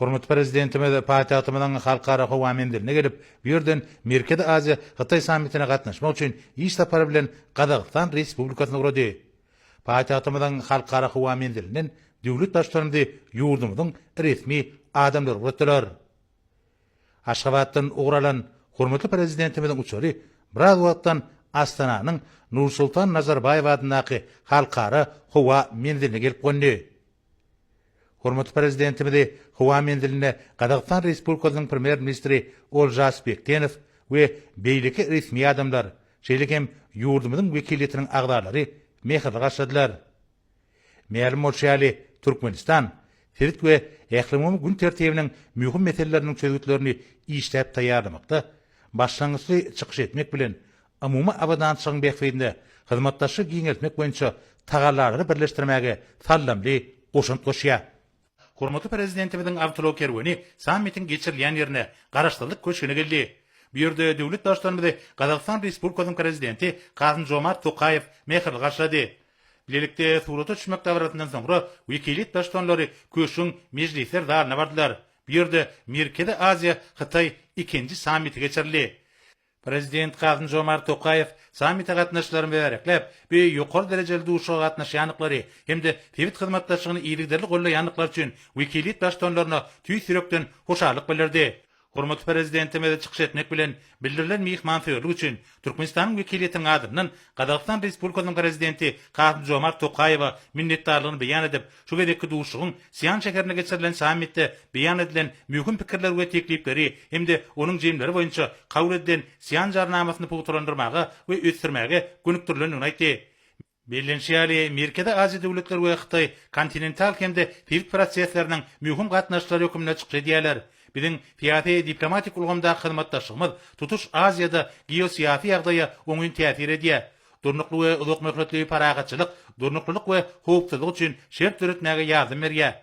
Hormatly prezidentime de paýtagtymyň halkara howamendiline gelip, bu ýerden Merkezi Aziýa Hytaý sammitine gatnaşmak üçin iş tapary bilen Gazaqstan Respublikasyna gurady. Paýtagtymyň halkara howamendiliniň döwlet başçylary ýurdumyň resmi adamlary gurtdylar. Aşgabatdan uğralan hormatly prezidentimiň uçary biraz wagtdan Astananyň Nursultan Nazarbayew adynaky halkara howa mendiline gelip goňdy. Hormatly prezidentimiz howa mendiline Gazaqstan Respublikasynyň premier ministri Oljas Bekdenow we beýleki resmi adamlar, şeýlekem ýurdumyň wekiliyetiniň agdarlary mehirli garşyladylar. Meýerim bolşaly Türkmenistan, Firit we ählimimi gün tertibiniň mühim meselelerini çözgütlerini işläp taýýarlamakda, başlangyçly çykyş etmek bilen umumy abadançylygyň beýikliginde hyzmatdaşy giňeltmek boýunça tagalary birleşdirmäge sallamly goşunt goşýar. Hormatly prezidentimiň awtolo kerweni sammitiň geçirilýän ýerine garaşdyrlyk köşgüne geldi. Bu ýerde döwlet başçylarymyzy Gazaqstan Respublikasynyň prezidenti Kasym-Jomart Tokaýew mehirli garşylady. Bilelikde surata düşmek davaratından sonra wekiliyet başçylary köşüň meclisler dalyna bardylar. Bu ýerde Merkezi Aziýa Hytaý ikinji sammiti geçirildi. Prezident Kasym-Jomart Tokaýew sammite gatnaşyklaryny bereklep, bu ýokary derejeli duşa gatnaşýanlyklary hemde tebit hyzmatdaşlygyny iýligderli gollaýanlyklar üçin wekiliyet başçylaryna tüý sürekden hoşarlyk bildirdi. Hormatly prezidentimiz çykyş etmek bilen bildirilen mehmanförlük üçin Türkmenistanyň wekiliyetiniň adamynyň Gazaqstan Respublikasynyň prezidenti Kasym-Jomart Tokaýewa minnetdarlygyny beýan edip, şu gedekki duşugyň Siýan şäherine geçirilen sammitde beýan edilen mühim pikirler we teklipleri hemde onuň jemleri boýunça kabul edilen Siýan jarnamasyny pugturandyrmaga we ösdürmäge gönükdirilenini aýtdy. Bellenşýäli Merkezi Aziýa döwletleri we Hytaý kontinental hemde tebit prosesleriniň mühim gatnaşçylary hökümine çykyş edýärler. Biziň fiýaty diplomatik ulgamda hyzmatdaşlygymyz tutuş Aziýada geosiýasy ýagdaýa oňun täsir edýär. Durnukly we uzak möhletli paragaçylyk, durnuklylyk we howpsuzlyk üçin şert üretmäge ýardym berýär.